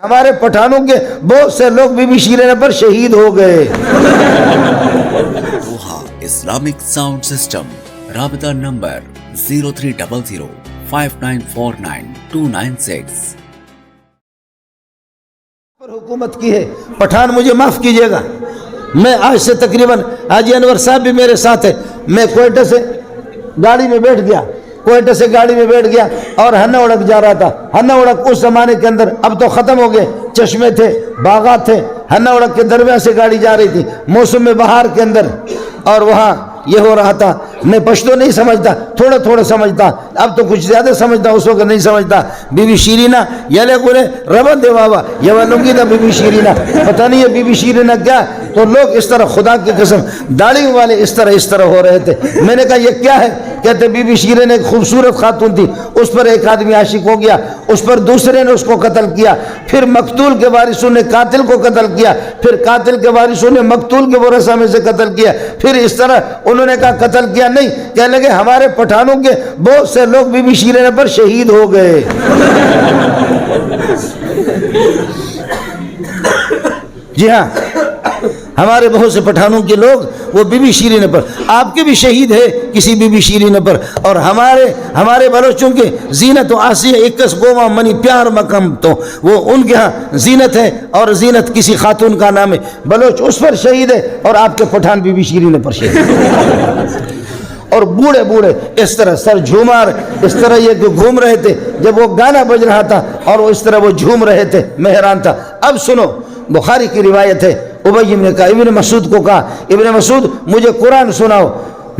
ہمارے پٹھانوں کے بہت سے لوگ بی بی شیرین پر شہید ہو گئے۔ روحا اسلامک ساؤنڈ سسٹم، رابطہ نمبر 03005949 پر حکومت کی ہے۔ پٹھان مجھے معاف کیجئے گا، میں آج سے تقریباً حاجی انور صاحب بھی میرے ساتھ ہے، میں کوئٹہ سے گاڑی میں بیٹھ گیا اور ہنہ اڑک جا رہا تھا۔ ہنہ اڑک اس زمانے کے اندر اب تو ختم ہو گئے، چشمے تھے، باغات تھے، ہنہ اڑک کے درمیان سے گاڑی جا رہی تھی موسم بہار کے اندر، اور وہاں یہ ہو رہا تھا۔ میں پشتو نہیں سمجھتا، تھوڑا تھوڑا سمجھتا، اب تو کچھ زیادہ سمجھتا، اس وقت نہیں سمجھتا۔ بی بی شیرینہ یلے گولے ربن دے بابا یہ ونگی تھا بی بی شیرینہ، پتہ نہیں ہے بی بی شیرینہ کیا۔ تو لوگ اس طرح، خدا کی قسم داڑھی والے اس طرح ہو رہے تھے۔ میں نے کہا یہ کیا ہے؟ کہتے بی بی شیرین ایک خوبصورت خاتون تھی، اس پر ایک آدمی عاشق ہو گیا، اس پر دوسرے نے اس کو قتل کیا، پھر مقتول کے وارثوں نے قاتل کو قتل کیا، پھر قاتل کے وارثوں نے مقتول کے ورثہ میں سے قتل کیا، پھر اس طرح انہوں نے کہا قتل کیا نہیں، کہنے لگے ہمارے پٹھانوں کے بہت سے لوگ بی بی شیرین پر شہید ہو گئے۔ جی ہاں، ہمارے بہت سے پٹھانوں کے لوگ وہ بی بی شیرین پر، آپ کے بھی شہید ہے کسی بی بی شیرین پر، اور ہمارے بلوچوں کے زینت و آسیہ اکس گوما منی پیار مکم، تو وہ ان کے ہاں زینت ہے، اور زینت کسی خاتون کا نام ہے، بلوچ اس پر شہید ہے، اور آپ کے پٹھان بی بی شیرین پر شہید ہے۔ اور بوڑھے اس طرح سر جھومار اس طرح یہ گھوم رہے تھے، جب وہ گانا بج رہا تھا اور وہ اس طرح وہ جھوم رہے تھے، مہران تھا۔ اب سنو، بخاری کی روایت ہے، ابی نے کہا، ابن مسعود کو کہا، ابن مسعود مجھے قرآن سناؤ۔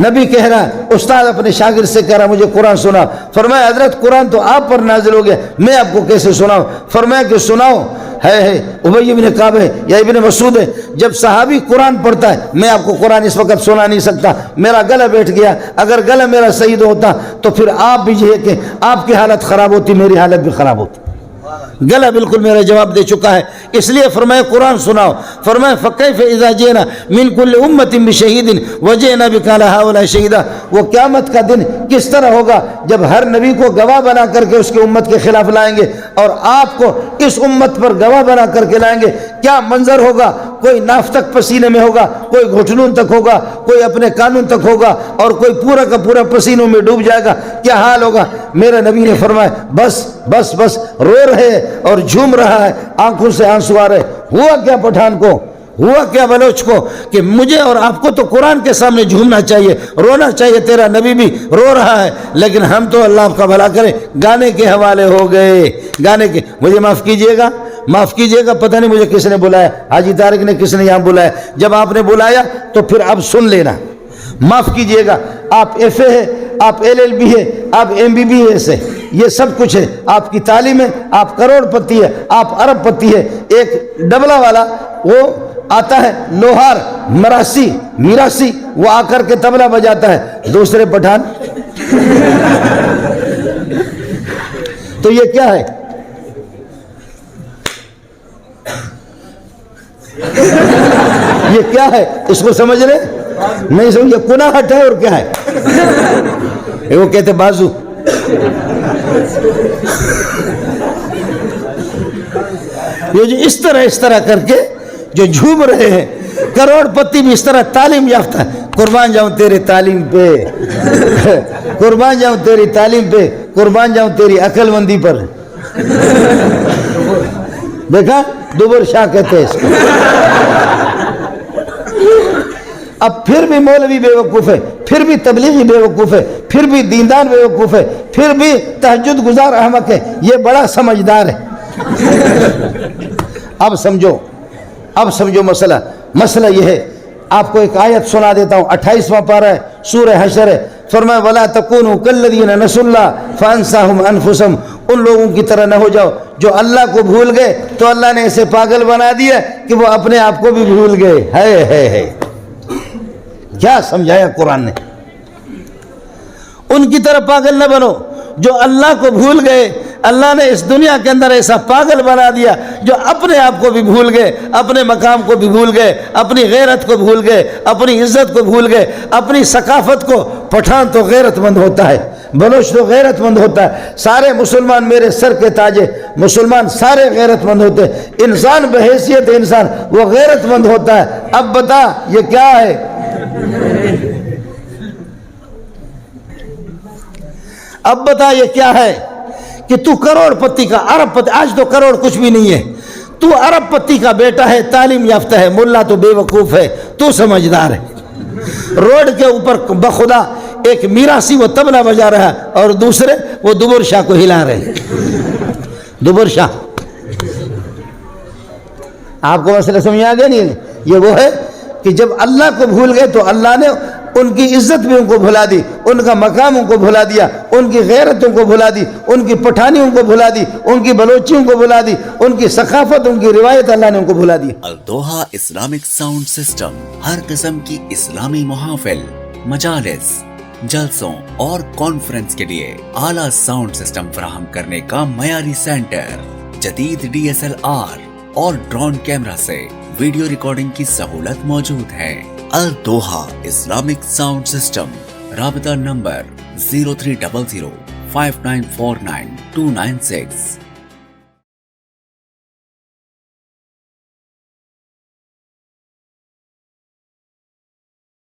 نبی کہہ رہا ہے، استاد اپنے شاگرد سے کہہ رہا مجھے قرآن سناؤ۔ فرمایا حضرت قرآن تو آپ پر نازل ہو گیا، میں آپ کو کیسے سناؤں؟ فرمایا کہ سناؤ۔ ہے ابی ابن کعب ہے یا ابن مسعود ہے، جب صحابی قرآن پڑھتا ہے، میں آپ کو قرآن اس وقت سنا نہیں سکتا، میرا گلا بیٹھ گیا، اگر گلا میرا صحیح ہوتا تو پھر آپ بھی یہ کہ آپ کی حالت خراب ہوتی، میری حالت بھی خراب ہوتی، گلا بالکل میرا جواب دے چکا ہے، اس لیے فرمایا قرآن سناؤ۔ فرمایا فکیف اذا جئنا من کل امۃ بشہید وجئنا بک علی ہؤلاء شہیدا، وہ قیامت کا دن کس طرح ہوگا جب ہر نبی کو گواہ بنا کر کے اس کی امت کے خلاف لائیں گے، اور آپ کو اس امت پر گواہ بنا کر کے لائیں گے، کیا منظر ہوگا؟ کوئی ناف تک پسینے میں ہوگا، کوئی گھٹنوں تک ہوگا، کوئی اپنے کانوں تک ہوگا، اور کوئی پورا کا پورا پسینوں میں ڈوب جائے گا، کیا حال ہوگا؟ میرے نبی نے فرمایا بس رو رہے اور جھوم رہا ہے، آنکھوں سے آنسو آ رہے۔ ہوا کیا پٹھان کو، ہوا کیا بلوچ کو، کہ مجھے اور آپ کو تو قرآن کے سامنے جھومنا چاہیے، رونا چاہیے، تیرا نبی بھی رو رہا ہے، لیکن ہم تو اللہ آپ کا بھلا کرے گانے کے حوالے ہو گئے، گانے کے۔ مجھے معاف کیجئے گا، پتہ نہیں مجھے کس نے بلایا، حاجی طارق نے کس نے یہاں بلایا، جب آپ نے بلایا تو پھر اب سن لینا، معاف کیجئے گا، آپ ایف اے ہے، آپ LLB ہے، آپ MBBS ہے، یہ سب کچھ ہے، آپ کی تعلیم ہے، آپ کروڑ پتی ہے، آپ ارب پتی ہے۔ ایک ڈبلا والا وہ آتا ہے، لوہار میراسی، وہ آ کر کے طبلہ بجاتا ہے، دوسرے پٹھان تو یہ کیا ہے؟ یہ کیا ہے؟ اس کو سمجھ رہے نہیں؟ سمجھ، یہ کناہٹ ہے اور کیا ہے؟ وہ کہتے بازو، یہ جو اس طرح کر کے جو جھوم رہے ہیں، کروڑ پتی بھی اس طرح تعلیم یافتہ ہے۔ قربان جاؤں تیرے تعلیم پہ، قربان جاؤں تیری تعلیم پہ، قربان جاؤں تیری عقل مندی پر۔ دیکھا، دوبر شاہ کہتے ہیں اس کو۔ اب پھر بھی مولوی بے وقوف ہے، پھر بھی تبلیغی بے وقوف ہے، پھر بھی دیندار بے وقوف ہے، پھر بھی تہجد گزار احمق ہے، یہ بڑا سمجھدار ہے۔ اب سمجھو مسئلہ یہ ہے، آپ کو ایک آیت سنا دیتا ہوں، 28واں پارہ ہے، سورہ حشر ہے۔ فرمایا وَلَا تَكُونُوا كَالَّذِينَ نَسُوا اللَّهَ فَأَنسَاهُمْ أَنفُسَهُمْ، ان لوگوں کی طرح نہ ہو جاؤ جو اللہ کو بھول گئے تو اللہ نے اسے پاگل بنا دیا کہ وہ اپنے آپ کو بھی بھول گئے۔ ہے کیا سمجھایا قرآن نے؟ ان کی طرح پاگل نہ بنو جو اللہ کو بھول گئے، اللہ نے اس دنیا کے اندر ایسا پاگل بنا دیا جو اپنے آپ کو بھی بھول گئے, اپنے مقام کو بھی بھول گئے, اپنی غیرت کو بھول گئے, اپنی عزت کو بھول گئے, اپنی ثقافت کو. پٹھان تو غیرت مند ہوتا ہے, بلوچ تو غیرت مند ہوتا ہے, سارے مسلمان میرے سر کے تاج ہے, مسلمان سارے غیرت مند ہوتے ہیں. انسان بحیثیت انسان وہ غیرت مند ہوتا ہے. اب بتا یہ کیا ہے؟ اب بتا یہ کیا ہے کہ تو کروڑ پتی کا, ارب پتی, آج تو کروڑ کچھ بھی نہیں ہے, تو ارب پتی کا بیٹا ہے, تعلیم یافتہ ہے, ملا تو بے وقوف ہے, تو سمجھدار ہے. روڈ کے اوپر بخدا ایک میراثی وہ طبلہ بجا رہا ہے اور دوسرے وہ دبر شاہ کو ہلا رہے ہیں. دبر شاہ, آپ کو مسئلہ سمجھ آ گیا نہیں؟ یہ وہ ہے کہ جب اللہ کو بھول گئے تو اللہ نے ان کی عزت بھی ان کو بھلا دی, ان کا مقام ان کو بھلا دیا, ان کی غیرتوں کو بھلا دی, ان کی پٹھانیوں کو بھلا دی, ان کی بلوچیوں کو بھلا دی, ان کی ثقافت, ان کی روایت اللہ نے ان کو بھلا دی. الدوحہ اسلامک ساؤنڈ سسٹم ہر قسم کی اسلامی محافل, مجالس, جلسوں اور کانفرنس کے لیے اعلیٰ ساؤنڈ سسٹم فراہم کرنے کا معیاری سینٹر. جدید DSLR اور ڈرون کیمرہ سے ویڈیو ریکارڈنگ کی سہولت موجود ہے. الدوحہ اسلامک ساؤنڈ سسٹم. رابطہ نمبر 0300 5949 296.